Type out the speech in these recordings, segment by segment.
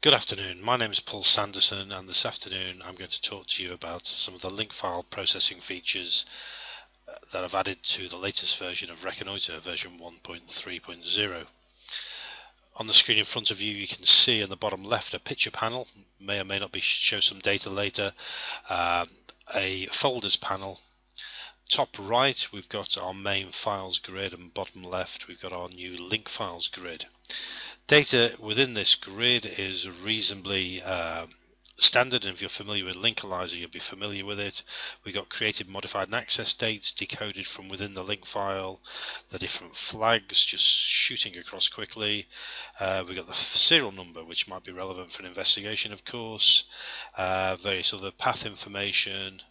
Good afternoon, my name is Paul Sanderson, and this afternoon I'm going to talk to you about some of the link file processing features that I've added to the latest version of Reconnoitre, version 1.3.0. On the screen in front of you, you can see in the bottom left a picture panel, may or may not show some data later, a folders panel. Top right we've got our main files grid, and bottom left we've got our new link files grid. Data within this grid is reasonably standard, and if you're familiar with Linkalizer, you'll be familiar with it. We've got created, modified, and access dates decoded from within the link file, the different flags just shooting across quickly. We've got the serial number, which might be relevant for an investigation, of course, various other path information.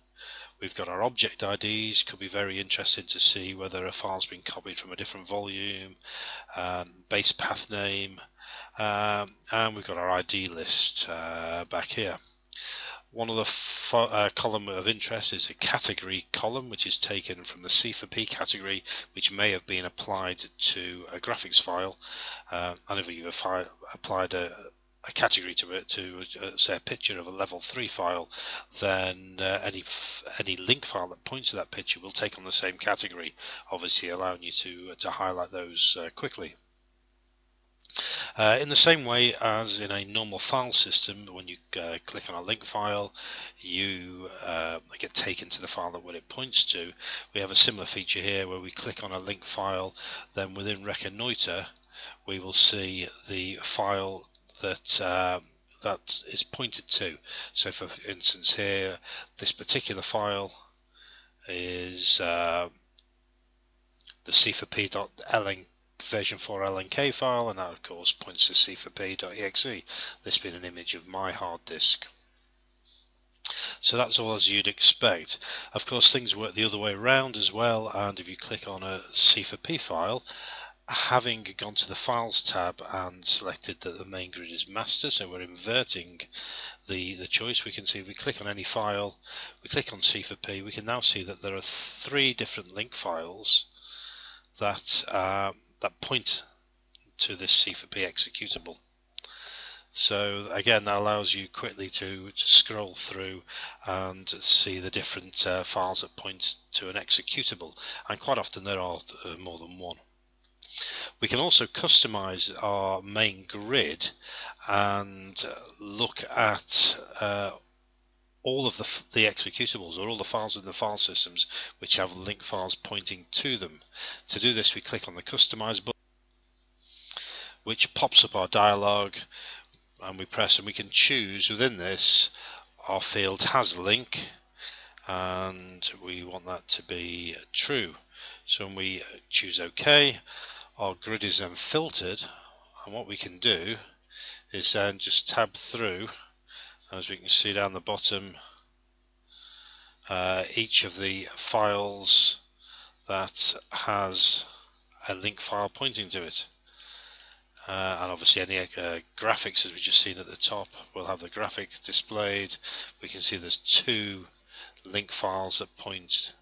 We've got our object IDs, could be very interesting to see whether a file's been copied from a different volume, base path name, and we've got our ID list back here. One of the column of interest is a category column, which is taken from the C4P category, which may have been applied to a graphics file. And if you've applied a category to it, to say a picture of a level 3 file, then any link file that points to that picture will take on the same category, obviously allowing you to highlight those quickly. In the same way as in a normal file system, when you click on a link file, you get taken to the file that it points to. We have a similar feature here where we click on a link file, then within Reconnoitre we will see the file that is pointed to. So for instance here, this particular file is the c4p.ln version 4 LNK file, and that of course points to c4p.exe, this being an image of my hard disk. So that's all as you'd expect. Of course things work the other way around as well, and if you click on a c4p file, having gone to the Files tab and selected that the main grid is master, so we're inverting the choice, we can see if we click on any file, we click on C4P, we can now see that there are 3 different link files that point to this C4P executable. So again, that allows you quickly to scroll through and see the different files that point to an executable, and quite often there are more than one. We can also customize our main grid and look at all of the executables, or all the files in the file systems which have link files pointing to them. To do this, we click on the Customize button, which pops up our dialog, and we press, and we can choose within this our field has link, and we want that to be true. So when we choose OK, our grid is then filtered, and what we can do is then just tab through, as we can see down the bottom, each of the files that has a link file pointing to it. And obviously any graphics, as we've just seen at the top, will have the graphic displayed. We can see there's 2 link files that point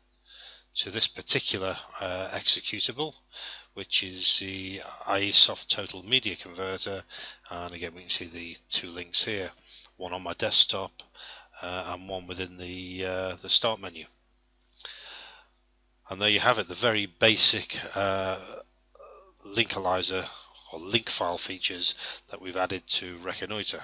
to this particular executable, which is the IEsoft Total Media Converter, and again we can see the 2 links here, one on my desktop and one within the start menu. And there you have it, the very basic Linkalizer or link file features that we've added to Reconnoitre.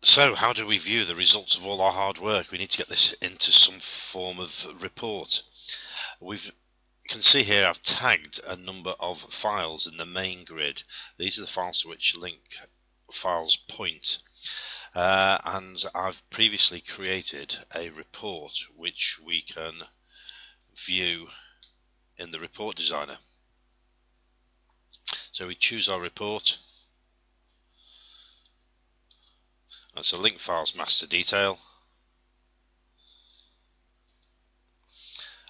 So how do we view the results of all our hard work? We need to get this into some form of report. You can see here I've tagged a number of files in the main grid. These are the files to which link files point. And I've previously created a report which we can view in the report designer. So we choose our report. That's a link files master detail,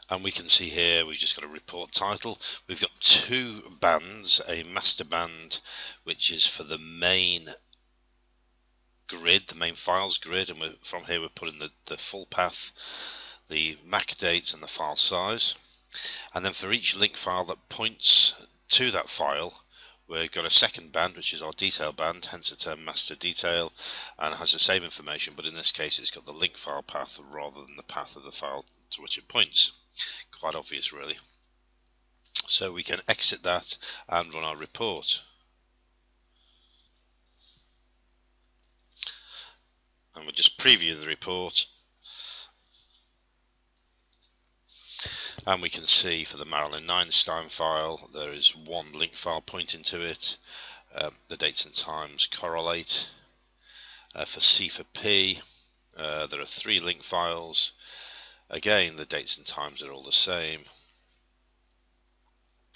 and we can see here we've just got a report title. We've got 2 bands, a master band which is for the main grid, the main files grid, and from here we're putting the full path, the MAC dates and the file size, and then for each link file that points to that file We've got a second band, which is our detail band, hence the term master detail, and it has the same information, but in this case it's got the link file path rather than the path of the file to which it points. Quite obvious, really. So we can exit that and run our report. And we'll just preview the report. And we can see for the Marilyn Einstein file, there is one link file pointing to it. The dates and times correlate. For C for P, there are 3 link files. Again, the dates and times are all the same.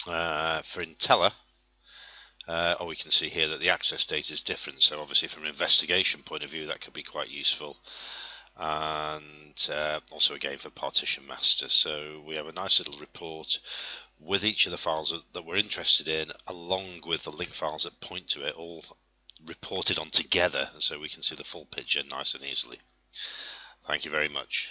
For Intella, we can see here that the access date is different, so obviously from an investigation point of view that could be quite useful. And also again for partition master. So we have a nice little report with each of the files that we're interested in, along with the link files that point to it, all reported on together, so we can see the full picture nice and easily. Thank you very much.